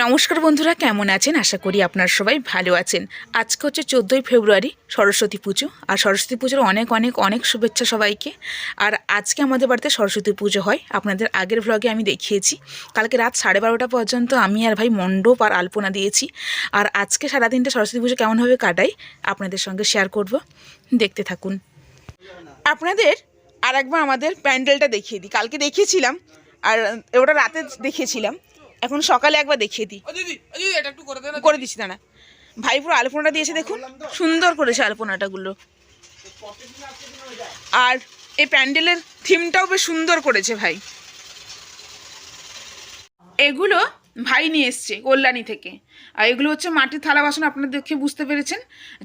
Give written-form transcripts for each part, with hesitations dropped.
নমস্কার বন্ধুরা, কেমন আছেন? আশা করি আপনারা সবাই ভালো আছেন। আজকে হচ্ছে 14ই ফেব্রুয়ারি, সরস্বতী পুজো। আর সরস্বতী পুজোর অনেক অনেক অনেক শুভেচ্ছা সবাইকে। আর আজকে আমাদের বাড়িতে সরস্বতী পুজো হয়। আপনাদের আগের ভ্লগে আমি দেখিয়েছি। কালকে রাত 12:30 পর্যন্ত আমি আর ভাই মণ্ডপ আর আলপনা দিয়েছি। আর আজকে সারাদিনটা সরস্বতী পুজো কেমনভাবে কাটাই আপনাদের সঙ্গে শেয়ার করব, দেখতে থাকুন। আপনাদের আর একবার আমাদের প্যান্ডেলটা দেখিয়ে দিই। কালকে দেখিয়েছিলাম আর ওটা রাতে দেখিয়েছিলাম, এখন সকালে একবার দেখিয়ে দিই। করে দিচ্ছি দাঁড়া। ভাই পুরো আলপনাটা দিয়েছে, দেখুন সুন্দর করেছে আলপনাটাগুলো। আর এই প্যান্ডেলের থিমটাও বেশ সুন্দর করেছে ভাই। এগুলো ভাই নিয়ে এসছে কল্যাণী থেকে। আর এগুলো হচ্ছে মাটির থালা বাসন, আপনারা দেখে বুঝতে পেরেছেন।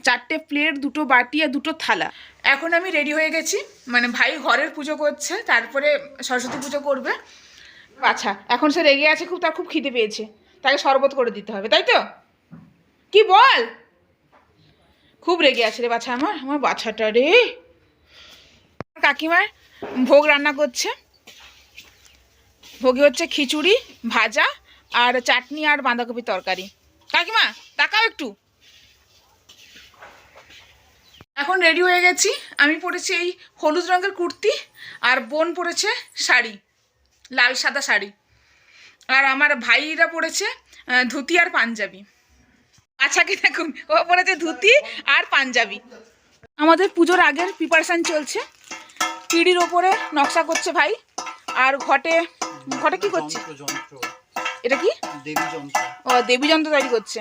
4টে প্লেট, 2টো বাটি আর 2টো থালা। এখন আমি রেডি হয়ে গেছি, মানে ভাই ঘরের পুজো করছে, তারপরে সরস্বতী পুজো করবে। আচ্ছা, এখন সে রেগে আছে খুব, তার খুব খিদে পেয়েছে, তাকে শরবত করে দিতে হবে, তাই তো? কি বল? খুব রেগে আছে রে বাছা, আমার বাচ্চাটা রে। কাকিমার ভোগ রান্না করছে। ভোগে হচ্ছে খিচুড়ি, ভাজা আর চাটনি আর বাঁধাকপির তরকারি। কাকিমা তাকাও একটু। এখন রেডি হয়ে গেছি। আমি পরেছি এই হলুদ রঙের কুর্তি, আর বোন পরেছে শাড়ি, লাল সাদা শাড়ি। আর আমার ভাইরা পরেছে ধুতি আর পাঞ্জাবি। আচ্ছাকে দেখুন, ও পরেছে ধুতি আর পাঞ্জাবি। আমাদের পুজোর আগের প্রিপারেশান চলছে। পিঁড়ির ওপরে নকশা করছে ভাই। আর ঘটে কি করছে? এটা কি? ও, দেবী যন্ত্র তৈরি করছে।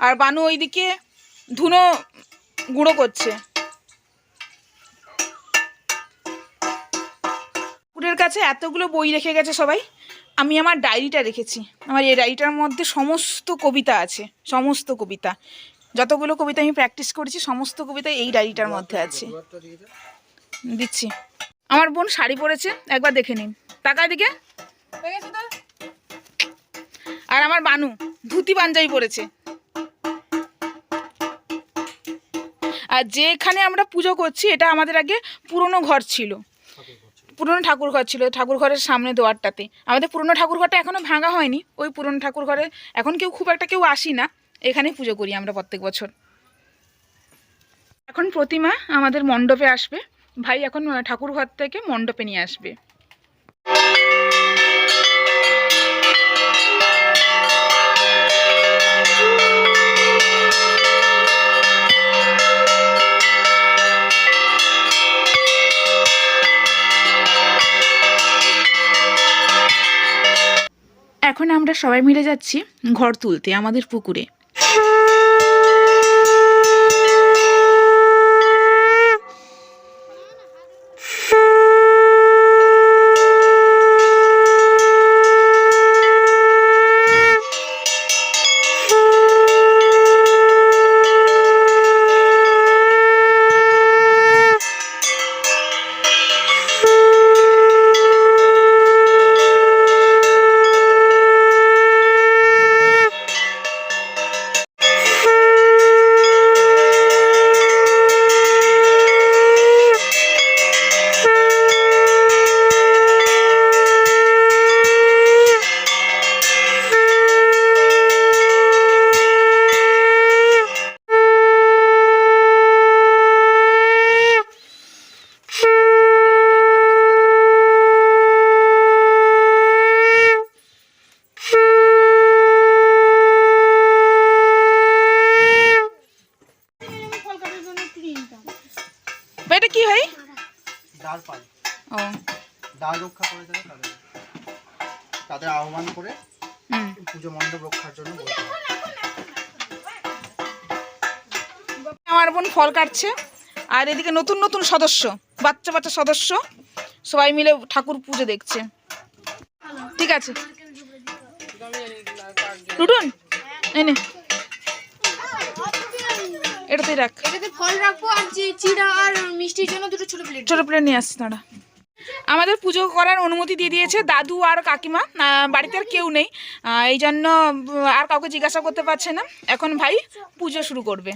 আর বানু ওইদিকে ধুনো গুঁড়ো করছে। পুরের কাছে এতগুলো বই রেখে গেছে সবাই। আমি আমার ডায়েরিটা রেখেছি। আমার এই ডায়েরিটার মধ্যে সমস্ত কবিতা আছে, সমস্ত কবিতা, যতগুলো কবিতা আমি প্র্যাকটিস করেছি সমস্ত কবিতা এই ডায়েরিটার মধ্যে আছে। দিচ্ছি। আমার বোন শাড়ি পরেছে, একবার দেখে নিন, টাকা দিকে। আর আমার বানু ধুতি পাঞ্জাবি পরেছে। আর যেখানে আমরা পুজো করছি এটা আমাদের আগে পুরনো ঘর ছিল, পুরনো ঠাকুর ঘর ছিল। ঠাকুর ঘরের সামনে দোয়ারটাতে আমাদের পুরনো ঠাকুর ঘরটা এখনও ভাঙা হয়নি। ওই পুরনো ঠাকুর ঘরে এখন খুব একটা কেউ আসি না, এখানেই পুজো করি আমরা প্রত্যেক বছর। এখন প্রতিমা আমাদের মণ্ডপে আসবে। ভাই এখন ঠাকুর ঘর থেকে মণ্ডপে নিয়ে আসবে। এখন আমরা সবাই মিলে যাচ্ছি ঘর তুলতে আমাদের পুকুরে। এটা কি হয়? ও, দ্বার রক্ষা করে দেবে তাদের আহ্বান করে পুজো মণ্ডপ রক্ষার জন্য বলতে হয়। আমার বোন ফল কাটছে। আর এদিকে নতুন নতুন সদস্য, বাচ্চা বাচ্চা সদস্য সবাই মিলে ঠাকুর পুজো দেখছে। ঠিক আছে টুটুন, এনে এটাতেই রাখ। এটাতে ফল রাখবো আর যে চিড়া আর মিষ্টির জন্য দুটো ছোট প্লেট নিয়ে আসছি। দাঁড়া, আমাদের পুজো করার অনুমতি দিয়ে দিয়েছে দাদু আর কাকিমা। বাড়িতে আর কেউ নেই, এই জন্য আর কাউকে জিজ্ঞাসা করতে পারছে না। এখন ভাই পুজো শুরু করবে।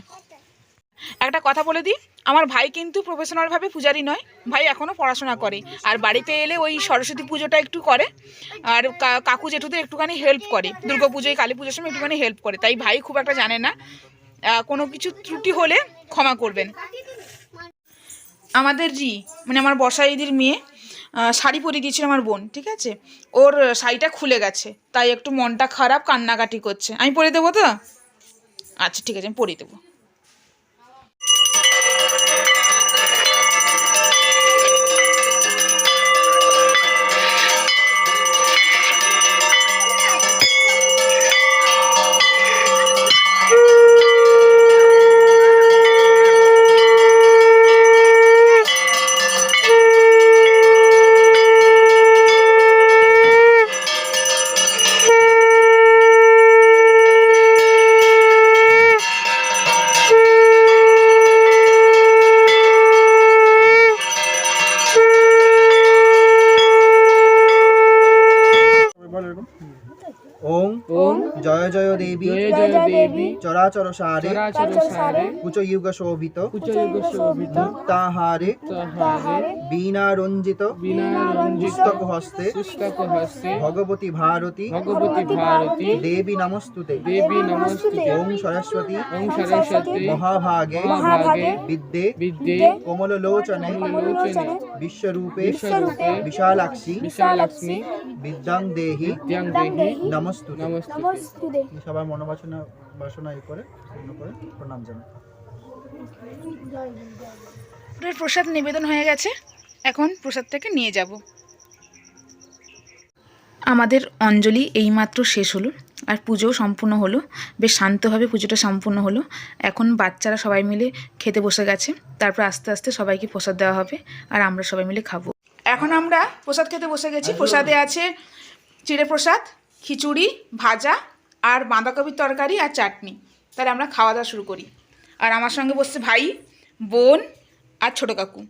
একটা কথা বলে দিই, আমার ভাই কিন্তু প্রফেশনালভাবে পূজারি নয়, ভাই এখনও পড়াশোনা করে। আর বাড়িতে এলে ওই সরস্বতী পুজোটা একটু করে, আর কাকু জেঠুদের একটুখানি হেল্প করে, দুর্গা পুজোয় কালী পুজোর সময় একটুখানি হেল্প করে, তাই ভাই খুব একটা জানে না। কোনো কিছু ত্রুটি হলে ক্ষমা করবেন। আমাদের মানে আমার বর্ষাইদির মেয়ে শাড়ি পরিয়ে দিয়েছিল আমার বোন, ঠিক আছে, ওর শাড়িটা খুলে গেছে, তাই একটু মনটা খারাপ, কান্নাকাটি করছে। আমি পরিয়ে দেবো তো? আচ্ছা ঠিক আছে, আমি পরিয়ে দেবো। ওং জয় জয় দেবী চরাচর সারে কুচ যুগ শোভিত মুক্তাহারে বীণা রঞ্জিত পুস্তক হস্তে ভগবতী ভারতী দেবী নমস্তুতে ওং সরস্বতী মহাভাগে বিদ্যে কমললোচনে বিশ্বরূপে বিশালাক্ষী বিদ্যাং দেহি নমস্তুতে। সবার মনোবাসনা করে প্রণাম জানাই। প্রসাদ নিবেদন হয়ে গেছে, এখন প্রসাদটাকে নিয়ে যাব। আমাদের অঞ্জলি এইমাত্র শেষ হলো, আর পুজোও সম্পূর্ণ হলো, বেশ শান্তভাবে পুজোটা সম্পূর্ণ হলো। এখন বাচ্চারা সবাই মিলে খেতে বসে গেছে, তারপর আস্তে আস্তে সবাইকে প্রসাদ দেওয়া হবে, আর আমরা সবাই মিলে খাবো। এখন আমরা প্রসাদ খেতে বসে গেছি। প্রসাদে আছে চিড়ে প্রসাদ, খিচুড়ি, ভাজা আর বাঁধাকপির তরকারি আর চাটনি। তাহলে আমরা খাওয়া দাওয়া শুরু করি। আর আমার সঙ্গে বসছে ভাই, বোন আর ছোটো কাকু।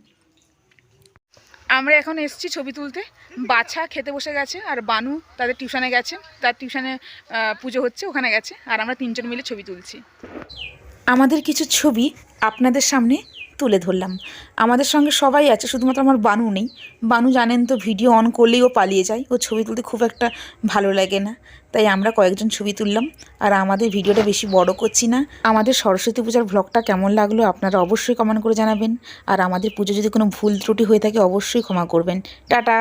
আমরা এখন এসেছি ছবি তুলতে। বাছা খেতে বসে গেছে, আর বানু তাদের টিউশনে গেছে, তার টিউশনে পুজো হচ্ছে, ওখানে গেছে, আর আমরা তিনজন মিলে ছবি তুলছি। আমাদের কিছু ছবি আপনাদের সামনে তুলে ধরলাম। আমাদের সঙ্গে সবাই আছে, শুধুমাত্র আমার বানু নেই। বানু জানেন তো, ভিডিও অন করলেই ও পালিয়ে যায়, ও ছবি তুলতে খুব একটা ভালো লাগে না, তাই আমরা কয়েকজন ছবি তুললাম। আর আমাদের ভিডিওটা বেশি বড় করছি না। আমাদের সরস্বতী পূজার ভ্লগটা কেমন লাগলো আপনারা অবশ্যই কমেন্ট করে জানাবেন। আর আমাদের পুজো যদি কোনো ভুল ত্রুটি হয়ে থাকে অবশ্যই ক্ষমা করবেন। টাটা।